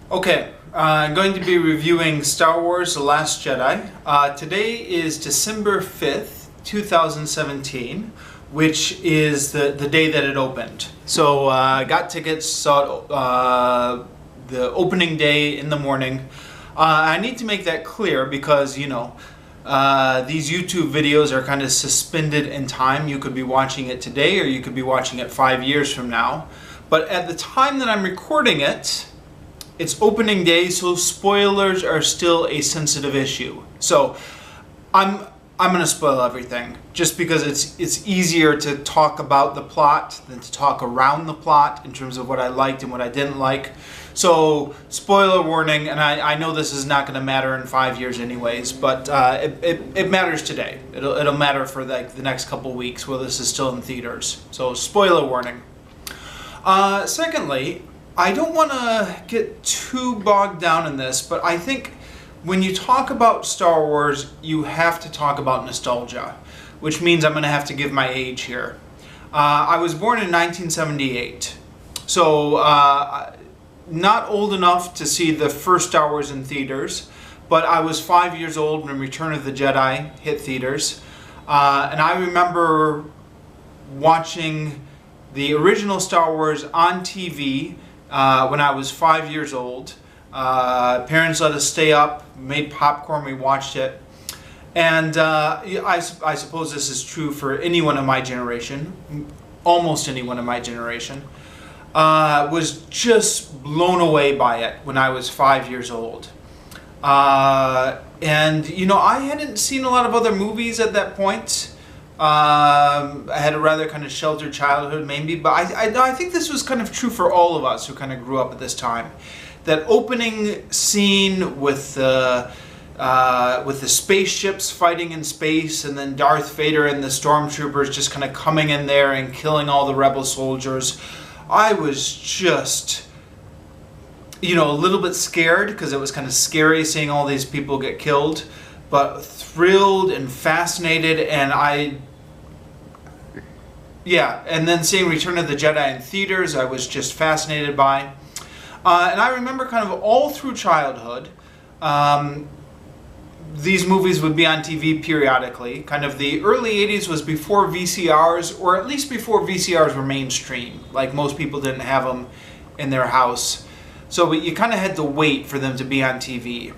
Okay, I'm going to be reviewing Star Wars The Last Jedi. Today is December 5th, 2017, which is the day that it opened. So I got tickets, saw it, the opening day in the morning. I need to make that clear because, you know, these YouTube videos are kind of suspended in time. You could be watching it today or you could be watching it 5 years from now. But at the time that I'm recording it, it's opening day, so spoilers are still a sensitive issue. So I'm going to spoil everything just because it's easier to talk about the plot than to talk around the plot in terms of what I liked and what I didn't like. So spoiler warning, and I know this is not going to matter in 5 years anyways, but it matters today. It'll matter for like the next couple weeks while this is still in theaters. So spoiler warning. Secondly, I don't want to get too bogged down in this, but I think when you talk about Star Wars, you have to talk about nostalgia, which means I'm going to have to give my age here. I was born in 1978, so not old enough to see the first Star Wars in theaters, but I was 5 years old when Return of the Jedi hit theaters, and I remember watching the original Star Wars on TV when I was 5 years old. Parents let us stay up, made popcorn, we watched it. And I suppose this is true for anyone of my generation, almost anyone of my generation, was just blown away by it when I was 5 years old. And, you know, I hadn't seen a lot of other movies at that point. I had a rather kind of sheltered childhood maybe, but I think this was kind of true for all of us who kind of grew up at this time. That opening scene with the spaceships fighting in space, and then Darth Vader and the stormtroopers just kind of coming in there and killing all the rebel soldiers. I was just, you know, a little bit scared because it was kind of scary seeing all these people get killed, but thrilled and fascinated, and and then seeing Return of the Jedi in theaters, I was just fascinated by. And I remember kind of all through childhood, these movies would be on TV periodically. Kind of the early 80s was before VCRs, or at least before VCRs were mainstream. Like most people didn't have them in their house. So you kind of had to wait for them to be on TV.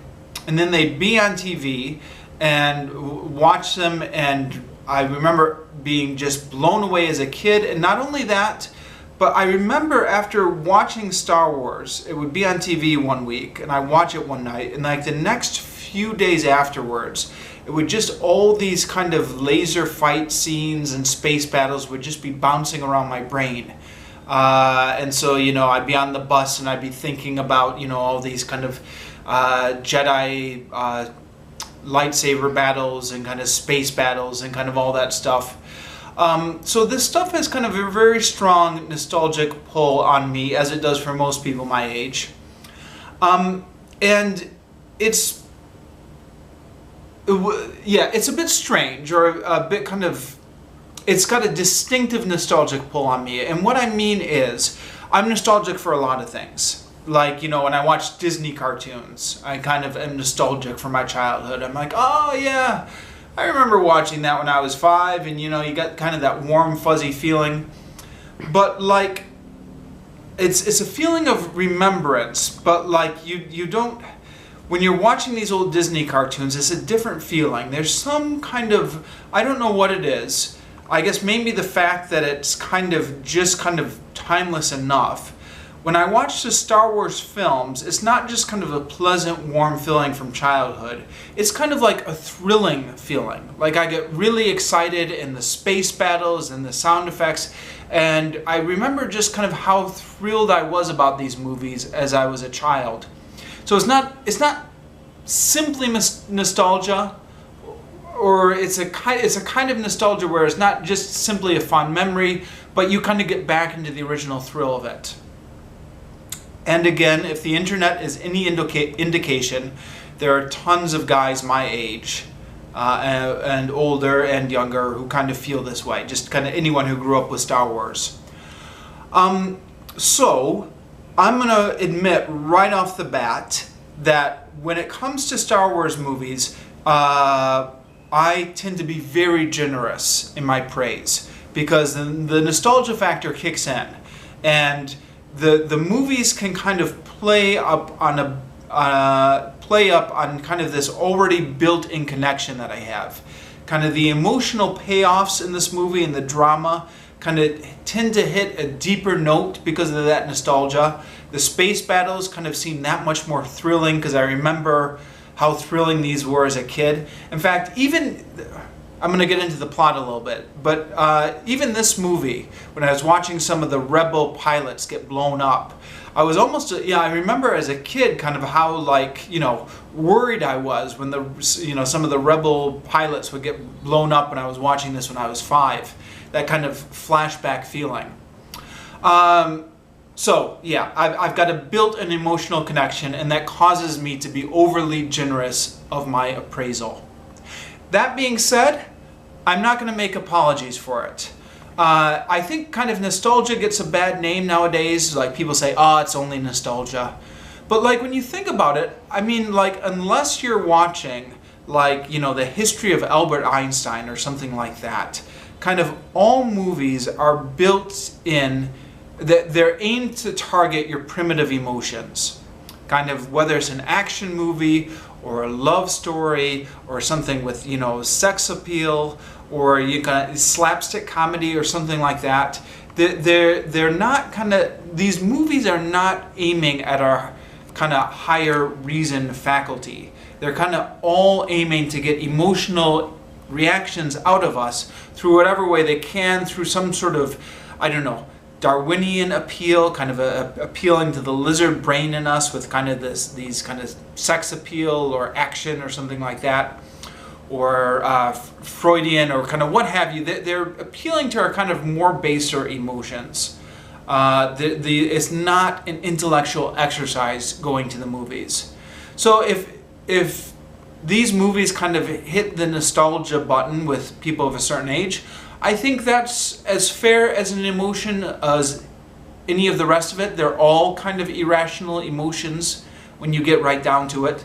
And then they'd be on TV and watch them, and I remember being just blown away as a kid. And not only that, but I remember after watching Star Wars, it would be on TV one week, and I watch it one night, and like the next few days afterwards, it would just, all these kind of laser fight scenes and space battles would just be bouncing around my brain. And so, you know, I'd be on the bus and I'd be thinking about, you know, all these kind of Jedi lightsaber battles and kind of space battles and kind of all that stuff. So this stuff has kind of a very strong nostalgic pull on me, as it does for most people my age. And it's a bit strange, or a bit kind of, it's got a distinctive nostalgic pull on me. And what I mean is, I'm nostalgic for a lot of things. Like, you know, when I watch Disney cartoons, I kind of am nostalgic for my childhood. I'm like, oh yeah, I remember watching that when I was 5, and you know, you got kind of that warm, fuzzy feeling. But like, it's a feeling of remembrance, but like you don't, when you're watching these old Disney cartoons, it's a different feeling. There's some kind of, I don't know what it is. I guess maybe the fact that it's kind of timeless enough. When I watch the Star Wars films, it's not just kind of a pleasant, warm feeling from childhood. It's kind of like a thrilling feeling. Like I get really excited in the space battles and the sound effects. And I remember just kind of how thrilled I was about these movies as I was a child. So it's not simply nostalgia, or it's a kind of nostalgia where it's not just simply a fond memory, but you kind of get back into the original thrill of it. And again, if the internet is any indication, there are tons of guys my age and older and younger who kind of feel this way. Just kind of anyone who grew up with Star Wars. So I'm going to admit right off the bat that when it comes to Star Wars movies, I tend to be very generous in my praise because the nostalgia factor kicks in, and the movies can kind of play up on kind of this already built-in connection that I have. Kind of the emotional payoffs in this movie and the drama kind of tend to hit a deeper note because of that nostalgia. The space battles kind of seem that much more thrilling because I remember how thrilling these were as a kid. In fact, even, I'm going to get into the plot a little bit, but even this movie, when I was watching some of the rebel pilots get blown up, I was almost, I remember as a kid kind of how, like, worried I was when some of the rebel pilots would get blown up when I was watching this when I was 5. That kind of flashback feeling. So yeah, I've got a built-in emotional connection, and that causes me to be overly generous of my appraisal. That being said, I'm not going to make apologies for it. I think kind of nostalgia gets a bad name nowadays. Like, people say, oh, it's only nostalgia. But like, when you think about it, I mean, like, unless you're watching, like, the history of Albert Einstein or something like that, kind of all movies are built in, that they're aimed to target your primitive emotions. Kind of whether it's an action movie or a love story or something with, sex appeal, or you got slapstick comedy or something like that. They're not kind of, these movies are not aiming at our kind of higher reason faculty. They're kind of all aiming to get emotional reactions out of us through whatever way they can, through some sort of, I don't know, Darwinian appeal, kind of appealing to the lizard brain in us with kind of these kind of sex appeal or action or something like that, or Freudian or kind of what have you. They're appealing to our kind of more baser emotions. It's not an intellectual exercise going to the movies. So if these movies kind of hit the nostalgia button with people of a certain age, I think that's as fair as an emotion as any of the rest of it. They're all kind of irrational emotions when you get right down to it.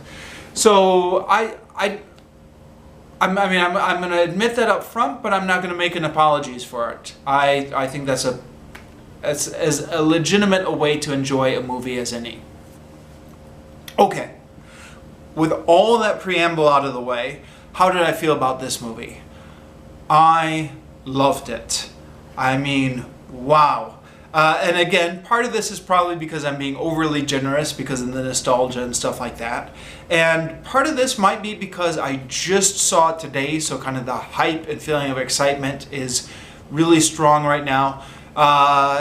So I'm going to admit that up front, but I'm not going to make an apologies for it. I think that's as a legitimate a way to enjoy a movie as any. Okay. With all that preamble out of the way, how did I feel about this movie? I loved it. I mean, wow. And again, part of this is probably because I'm being overly generous because of the nostalgia and stuff like that. And part of this might be because I just saw it today, so kind of the hype and feeling of excitement is really strong right now.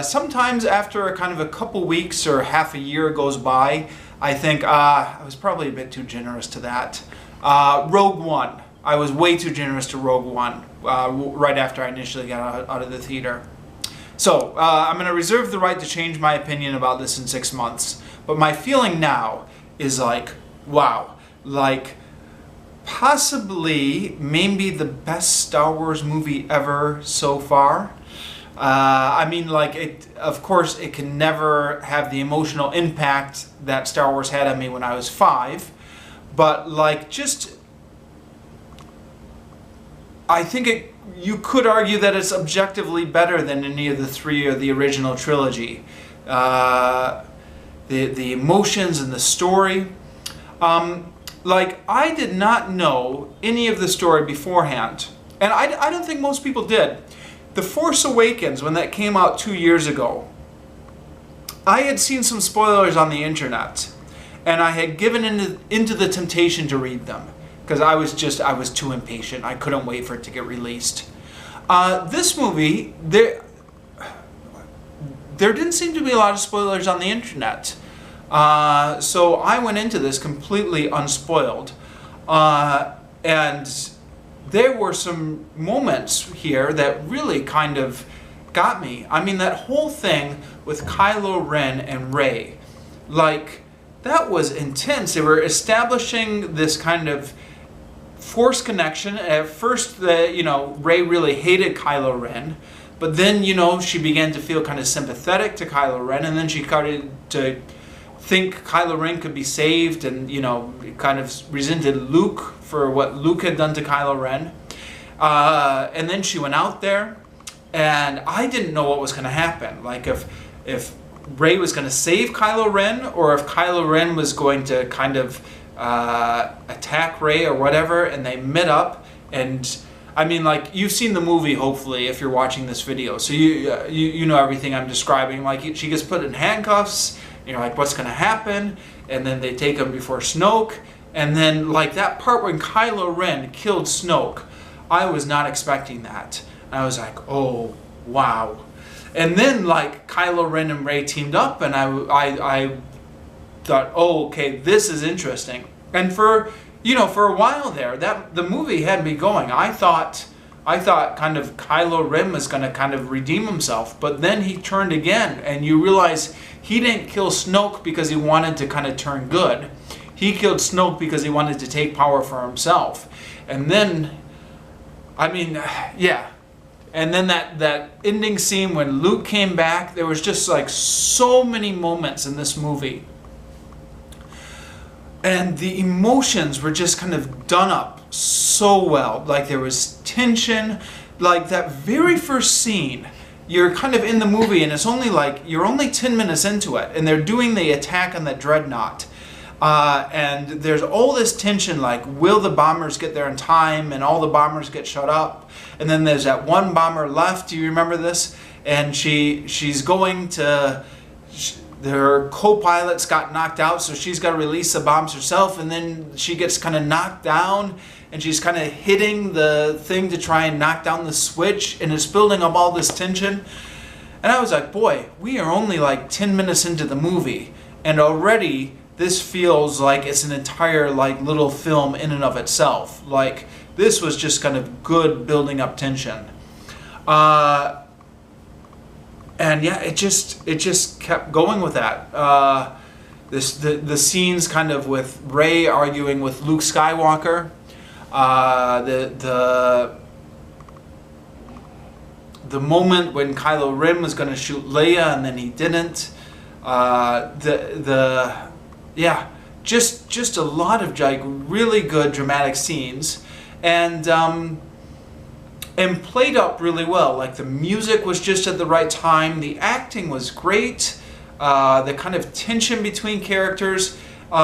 Sometimes after a kind of a couple weeks or half a year goes by, I think I was probably a bit too generous to that. Rogue One. I was way too generous to Rogue One right after I initially got out of the theater. So I'm going to reserve the right to change my opinion about this in 6 months. But my feeling now is like, wow, like possibly maybe the best Star Wars movie ever so far. I mean, like, of course, it can never have the emotional impact that Star Wars had on me when I was 5, but like, just, I think you could argue that it's objectively better than any of the 3 or the original trilogy. The emotions and the story. Like, I did not know any of the story beforehand, and I don't think most people did. The Force Awakens, when that came out 2 years ago, I had seen some spoilers on the internet, and I had given into the temptation to read them, because I was too impatient. I couldn't wait for it to get released. This movie, there didn't seem to be a lot of spoilers on the internet. So I went into this completely unspoiled, and there were some moments here that really kind of got me. I mean, that whole thing with Kylo Ren and Rey, like, that was intense. They were establishing this kind of Force connection. At first, Rey really hated Kylo Ren, But then, you know, she began to feel kind of sympathetic to Kylo Ren, and then she started to think Kylo Ren could be saved, and, you know, kind of resented Luke for what Luke had done to Kylo Ren. And then she went out there, and I didn't know what was going to happen. Like, if Rey was going to save Kylo Ren, or if Kylo Ren was going to kind of attack Rey or whatever, and they met up. And I mean, like, you've seen the movie, hopefully, if you're watching this video, so you know everything I'm describing. Like, she gets put in handcuffs, you're like, what's going to happen? And then they take him before Snoke, and then, like, that part when Kylo Ren killed Snoke, I was not expecting that. I was like, oh, wow. And then, like, Kylo Ren and Rey teamed up, and I thought, oh, okay, this is interesting. And for a while there, the movie had me going. I thought kind of Kylo Ren was going to kind of redeem himself, but then he turned again, and you realize he didn't kill Snoke because he wanted to kind of turn good. He killed Snoke because he wanted to take power for himself. And then, I mean, yeah. And then that ending scene when Luke came back, there was just like so many moments in this movie. And the emotions were just kind of done up so well. Like, there was tension. Like, that very first scene, you're kind of in the movie, and it's only like, you're only 10 minutes into it, and they're doing the attack on the dreadnought. And there's all this tension, like, will the bombers get there in time? And all the bombers get shut up. And then there's that one bomber left. Do you remember this? And she's going to... Her co-pilots got knocked out, so she's got to release the bombs herself, and then she gets kind of knocked down, and she's kind of hitting the thing to try and knock down the switch, and it's building up all this tension. And I was like, boy, we are only like 10 minutes into the movie, and already this feels like it's an entire like little film in and of itself. Like, this was just kind of good building up tension. And yeah, it just kept going with that. The scenes kind of with Rey arguing with Luke Skywalker, the moment when Kylo Ren was going to shoot Leia and then he didn't. Yeah, just a lot of like really good dramatic scenes, and played up really well. Like, the music was just at the right time. The acting was great. The kind of tension between characters, you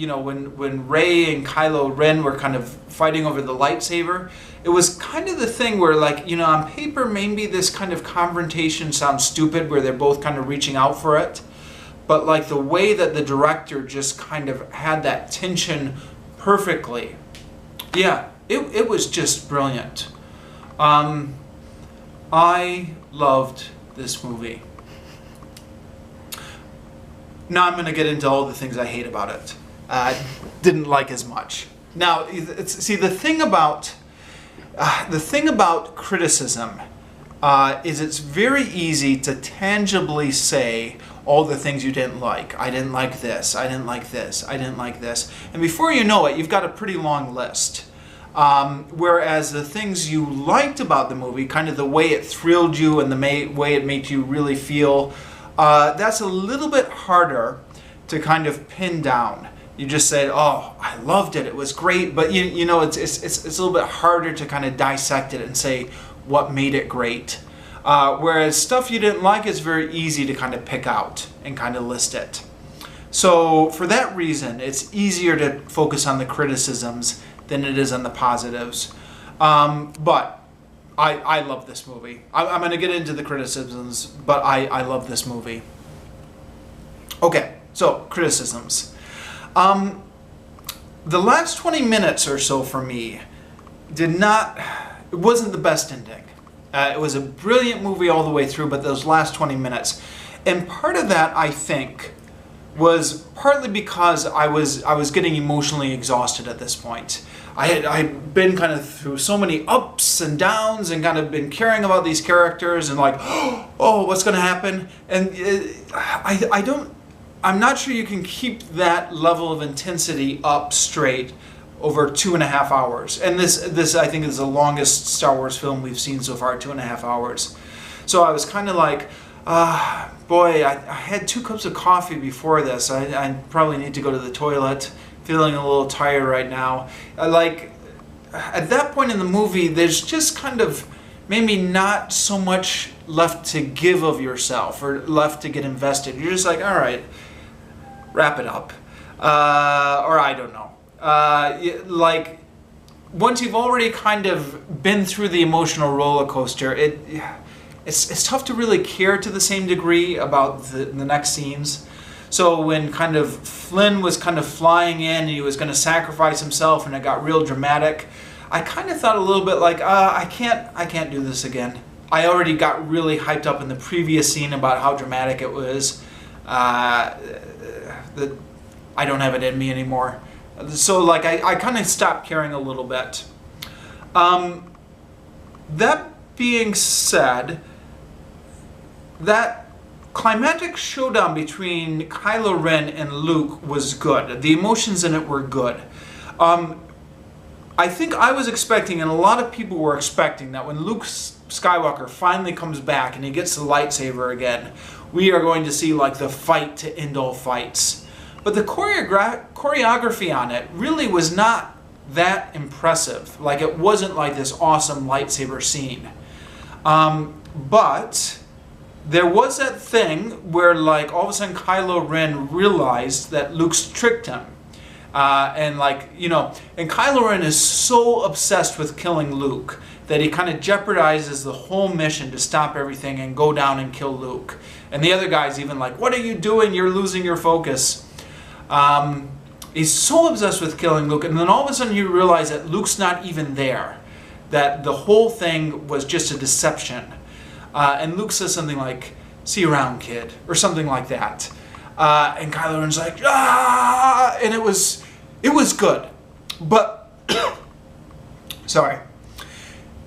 know, when Rey and Kylo Ren were kind of fighting over the lightsaber, it was kind of the thing where, like, you know, on paper maybe this kind of confrontation sounds stupid, where they're both kind of reaching out for it, but like the way that the director just kind of had that tension perfectly. Yeah. It was just brilliant. I loved this movie. Now I'm going to get into all the things I hate about it. Didn't like as much. Now, see, the thing about criticism is it's very easy to tangibly say all the things you didn't like. I didn't like this. I didn't like this. I didn't like this. And before you know it, you've got a pretty long list. Whereas the things you liked about the movie, kind of the way it thrilled you and the way it made you really feel, that's a little bit harder to kind of pin down. You just said, oh, I loved it, it was great, but you know, it's a little bit harder to kind of dissect it and say what made it great. Whereas stuff you didn't like is very easy to kind of pick out and kind of list it. So for that reason, it's easier to focus on the criticisms than it is on the positives. But I love this movie. I'm going to get into the criticisms, but I love this movie. Okay, so criticisms. The last 20 minutes or so for me it wasn't the best ending. It was a brilliant movie all the way through, but those last 20 minutes. And part of that, I think, was partly because I was getting emotionally exhausted at this point. I'd been kind of through so many ups and downs and kind of been caring about these characters and like, oh, what's going to happen? And I'm not sure you can keep that level of intensity up straight over 2.5 hours. And this I think is the longest Star Wars film we've seen so far, 2.5 hours. So I was kind of like, boy, I had 2 cups of coffee before this. I probably need to go to the toilet. Feeling a little tired right now. Like, at that point in the movie, there's just kind of maybe not so much left to give of yourself or left to get invested. You're just like, all right, wrap it up. Or I don't know. Like, once you've already kind of been through the emotional roller coaster, it's tough to really care to the same degree about the next scenes. So when kind of Flynn was kind of flying in and he was going to sacrifice himself and it got real dramatic, I kind of thought a little bit like, I can't do this again. I already got really hyped up in the previous scene about how dramatic it was. I don't have it in me anymore. So like I kind of stopped caring a little bit. That being said, that climactic showdown between Kylo Ren and Luke was good. The emotions in it were good. I think I was expecting, and a lot of people were expecting, that when Luke Skywalker finally comes back and he gets the lightsaber again, we are going to see like the fight to end all fights. But the choreography on it really was not that impressive. Like, it wasn't like this awesome lightsaber scene. But there was that thing where, like, all of a sudden Kylo Ren realized that Luke's tricked him. And, like, you know, and Kylo Ren is so obsessed with killing Luke that he kind of jeopardizes the whole mission to stop everything and go down and kill Luke. And the other guy's even like, what are you doing? You're losing your focus. He's so obsessed with killing Luke. And then all of a sudden you realize that Luke's not even there. That the whole thing was just a deception. And Luke says something like, see you around, kid, or something like that. And Kylo Ren's like, ah! And it was good. But, sorry.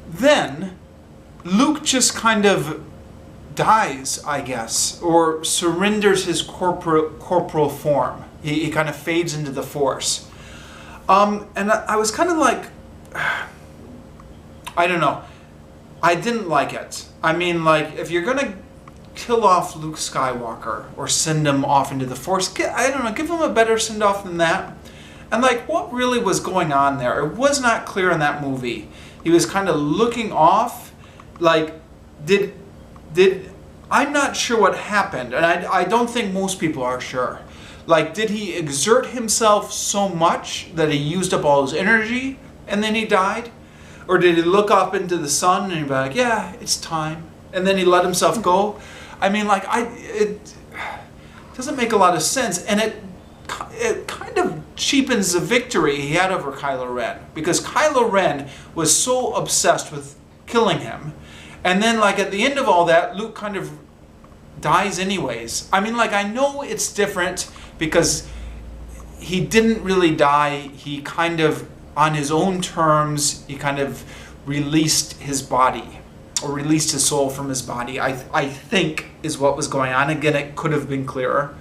Then, Luke just kind of dies, I guess, or surrenders his corporal form. He kind of fades into the Force. And I was kind of like, I don't know. I didn't like it. I mean, like, if you're going to kill off Luke Skywalker or send him off into the Force, I don't know, give him a better send-off than that. And, like, what really was going on there? It was not clear in that movie. He was kind of looking off. Like, I'm not sure what happened, and I don't think most people are sure. Like, did he exert himself so much that he used up all his energy and then he died? Or did he look up into the sun and he'd be like, yeah, it's time, and then he let himself go? I mean, like, it doesn't make a lot of sense, and it kind of cheapens the victory he had over Kylo Ren, because Kylo Ren was so obsessed with killing him, and then, like, at the end of all that, Luke kind of dies anyways. I mean, like, I know it's different because he didn't really die. He kind of, on his own terms, he kind of released his body, or released his soul from his body, I think is what was going on. Again, it could have been clearer.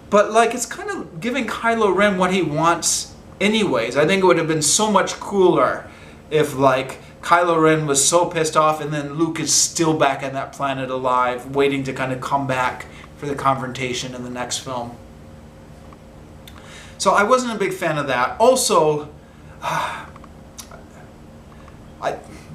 But, like, it's kind of giving Kylo Ren what he wants anyways. I think it would have been so much cooler if, like, Kylo Ren was so pissed off and then Luke is still back on that planet alive, waiting to kind of come back for the confrontation in the next film. So I wasn't a big fan of that. Also,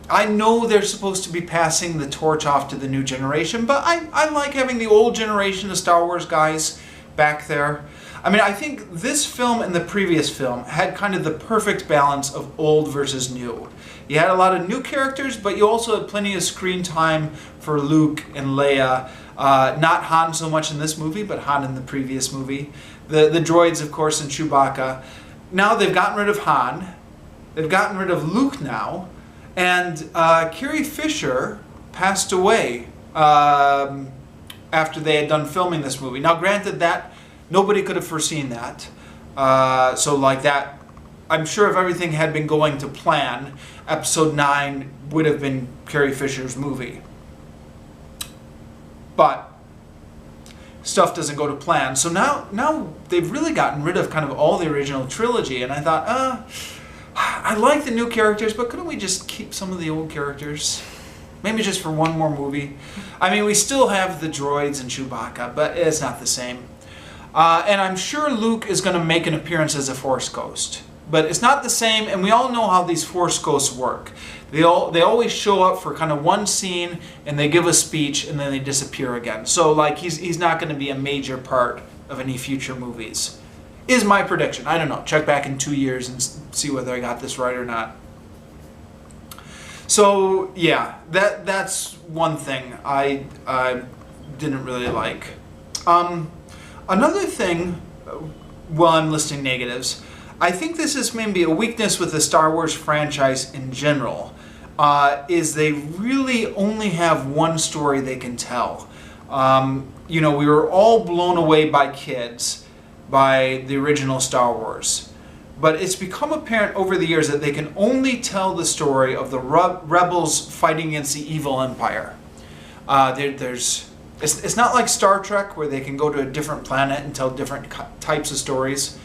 I know they're supposed to be passing the torch off to the new generation, but I like having the old generation of Star Wars guys back there. I mean, I think this film and the previous film had kind of the perfect balance of old versus new. You had a lot of new characters, but you also had plenty of screen time for Luke and Leia. Not Han so much in this movie, but Han in the previous movie. The droids, of course, and Chewbacca. Now they've gotten rid of Han. They've gotten rid of Luke now. And Carrie Fisher passed away after they had done filming this movie. Now, granted, that nobody could have foreseen that. So, like, that, I'm sure if everything had been going to plan, Episode 9 would have been Carrie Fisher's movie. But stuff doesn't go to plan. So now they've really gotten rid of kind of all the original trilogy. And I thought, I like the new characters, but couldn't we just keep some of the old characters? Maybe just for one more movie. I mean, we still have the droids and Chewbacca, but it's not the same. And I'm sure Luke is going to make an appearance as a Force Ghost. But it's not the same, and we all know how these Force Ghosts work. They always show up for kind of one scene, and they give a speech, and then they disappear again. So, like, he's not going to be a major part of any future movies. Is my prediction. I don't know. Check back in 2 years and see whether I got this right or not. So, yeah, that's one thing I didn't really like. Another thing, while I'm listing negatives, I think this is maybe a weakness with the Star Wars franchise in general, is they really only have one story they can tell. You know, we were all blown away by kids by the original Star Wars. But it's become apparent over the years that they can only tell the story of the rebels fighting against the evil empire. It's not like Star Trek where they can go to a different planet and tell different types of stories.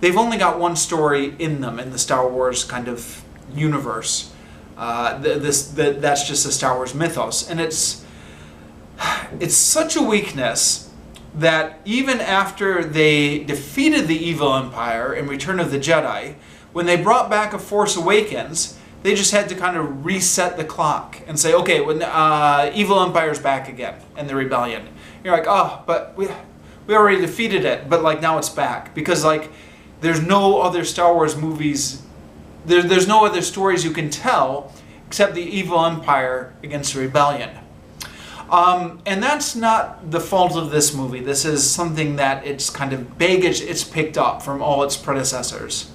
They've only got one story in them in the Star Wars kind of universe. That's just the Star Wars mythos, and it's such a weakness that even after they defeated the evil empire in Return of the Jedi, when they brought back A Force Awakens, they just had to kind of reset the clock and say, okay, when evil empire's back again and the rebellion. You're like, oh, but we already defeated it, but like now it's back, because like there's no other Star Wars movies, there's no other stories you can tell except the evil empire against the rebellion. And that's not the fault of this movie. This is something that it's kind of baggage it's picked up from all its predecessors.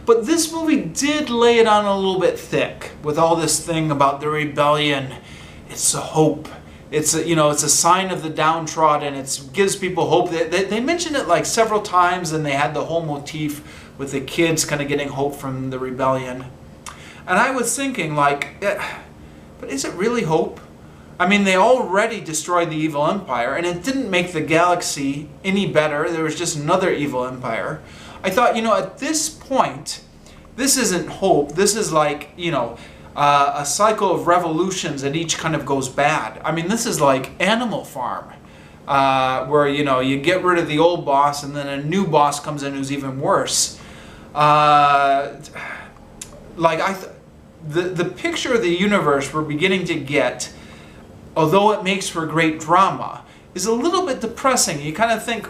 But this movie did lay it on a little bit thick with all this thing about the rebellion. It's a hope. It's a, it's a sign of the downtrodden. It gives people hope. They mentioned it like several times, and they had the whole motif with the kids kind of getting hope from the rebellion. And I was thinking, like, but is it really hope? I mean, they already destroyed the evil empire, and it didn't make the galaxy any better. There was just another evil empire. I thought, at this point, this isn't hope. This is like, a cycle of revolutions that each kind of goes bad. I mean, this is like Animal Farm, where, you get rid of the old boss, and then a new boss comes in who's even worse. The picture of the universe we're beginning to get, although it makes for great drama, is a little bit depressing. You kind of think,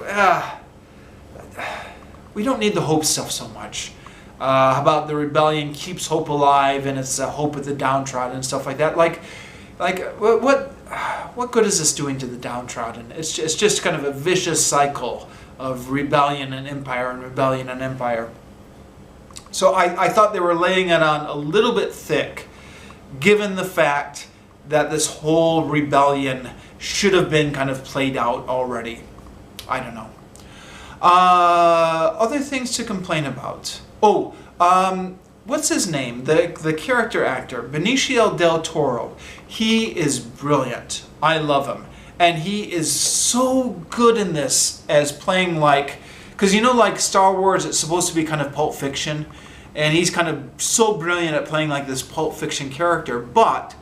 we don't need the hope stuff so much. About the rebellion keeps hope alive, and it's a hope of the downtrodden and stuff like that. What good is this doing to the downtrodden? It's just kind of a vicious cycle of rebellion and empire and rebellion and empire. So I thought they were laying it on a little bit thick, given the fact that this whole rebellion should have been kind of played out already. I don't know. Other things to complain about. Oh, what's his name? The character actor, Benicio del Toro. He is brilliant. I love him. And he is so good in this as playing like... Because like Star Wars, it's supposed to be kind of Pulp Fiction. And he's kind of so brilliant at playing like this Pulp Fiction character. But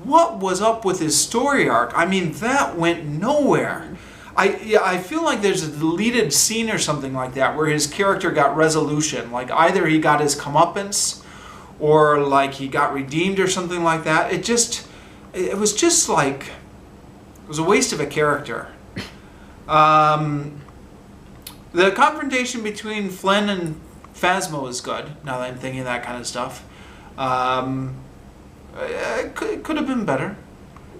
what was up with his story arc? I mean, that went nowhere. I feel like there's a deleted scene or something like that where his character got resolution. Like either he got his comeuppance or like he got redeemed or something like that. It was just like, it was a waste of a character. The confrontation between Flynn and Phasma was good, now that I'm thinking of that kind of stuff. It could have been better.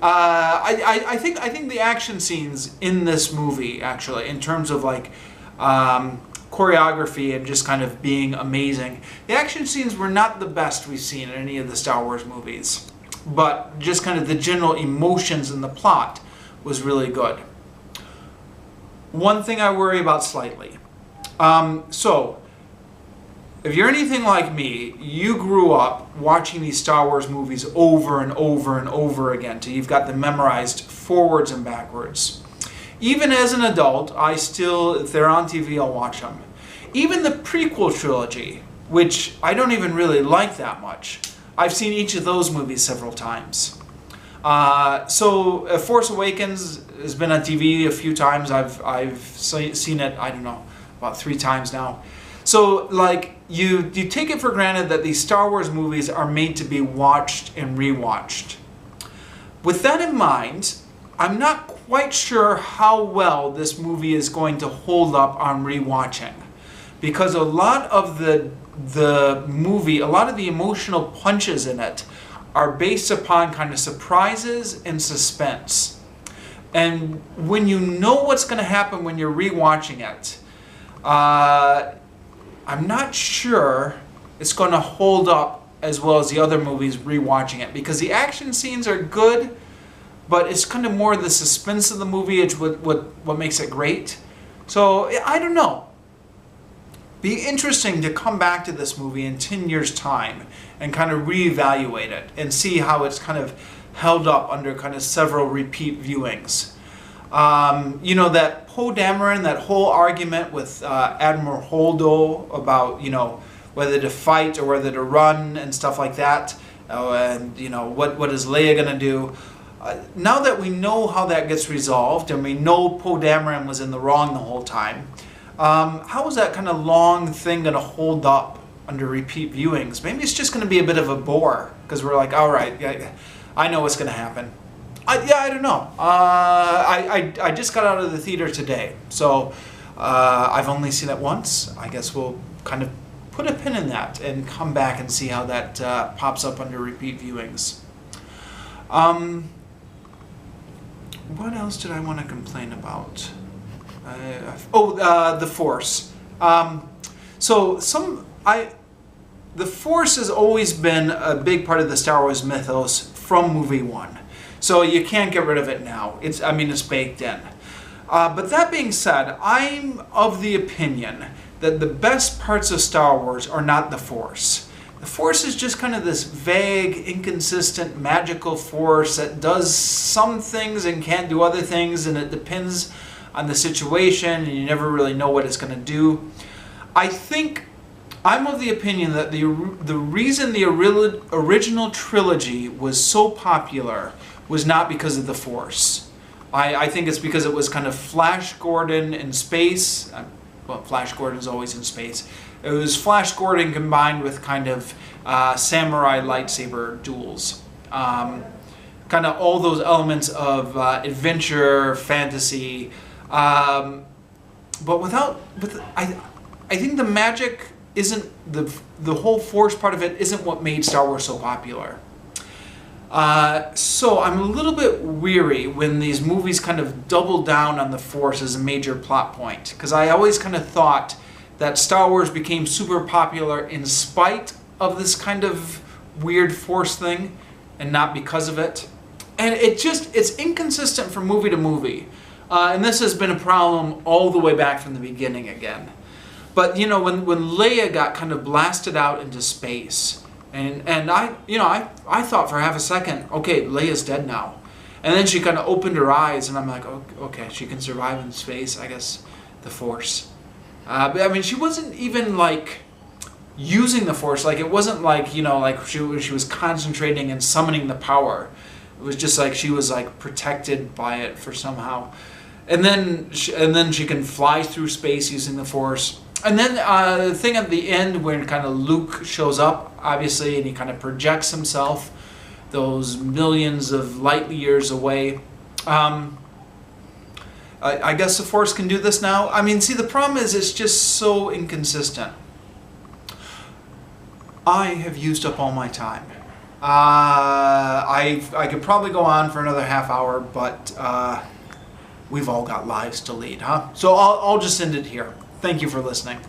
I think the action scenes in this movie, actually, in terms of like choreography and just kind of being amazing, the action scenes were not the best we've seen in any of the Star Wars movies. But just kind of the general emotions in the plot was really good. One thing I worry about slightly. So, if you're anything like me, you grew up watching these Star Wars movies over and over and over again till you've got them memorized forwards and backwards. Even as an adult, I still, if they're on TV, I'll watch them. Even the prequel trilogy, which I don't even really like that much. I've seen each of those movies several times. So Force Awakens has been on TV a few times. I've seen it, I don't know, about 3 times now. So like you take it for granted that these Star Wars movies are made to be watched and rewatched. With that in mind, I'm not quite sure how well this movie is going to hold up on rewatching, because a lot of the movie, a lot of the emotional punches in it are based upon kind of surprises and suspense. And when you know what's going to happen when you're rewatching it, I'm not sure it's going to hold up as well as the other movies rewatching it, because the action scenes are good, but it's kind of more the suspense of the movie. It's what makes it great. So I don't know. Be interesting to come back to this movie in 10 years' time and kind of reevaluate it and see how it's kind of held up under kind of several repeat viewings. You know, that Poe Dameron, that whole argument with Admiral Holdo about, you know, whether to fight or whether to run and stuff like that, and, you know, what is Leia going to do? Now that we know how that gets resolved and we know Poe Dameron was in the wrong the whole time, how is that kind of long thing going to hold up under repeat viewings? Maybe it's just going to be a bit of a bore, because we're like, all right, I know what's going to happen. I don't know. I just got out of the theater today, so I've only seen it once. I guess we'll kind of put a pin in that and come back and see how that pops up under repeat viewings. What else did I want to complain about? The Force. The Force has always been a big part of the Star Wars mythos from movie 1. So you can't get rid of it now. It's baked in. But that being said, I'm of the opinion that the best parts of Star Wars are not the Force. The Force is just kind of this vague, inconsistent, magical force that does some things and can't do other things, and it depends on the situation, and you never really know what it's going to do. I'm of the opinion that the reason the original trilogy was so popular was not because of the Force. I think it's because it was kind of Flash Gordon in space. Well, Flash Gordon's always in space. It was Flash Gordon combined with kind of samurai lightsaber duels. Kind of all those elements of adventure, fantasy. But I think the magic isn't, the whole Force part of it isn't what made Star Wars so popular. So I'm a little bit weary when these movies kind of double down on the Force as a major plot point, because I always kind of thought that Star Wars became super popular in spite of this kind of weird Force thing and not because of it. And it's inconsistent from movie to movie. And this has been a problem all the way back from the beginning again. But, you know, when Leia got kind of blasted out into space, and I thought for half a second, okay, Leia's dead now. And then she kind of opened her eyes, and I'm like, okay, she can survive in space, I guess, the Force. But, I mean, she wasn't even, like, using the Force. Like, it wasn't like, you know, like she was concentrating and summoning the power. It was just like she was, like, protected by it for somehow. And then she can fly through space using the Force. And then the thing at the end when kind of Luke shows up, obviously, and he kind of projects himself those millions of light years away. I guess the Force can do this now. I mean, see, the problem is it's just so inconsistent. I have used up all my time. I could probably go on for another half hour, but we've all got lives to lead, huh? So I'll just end it here. Thank you for listening.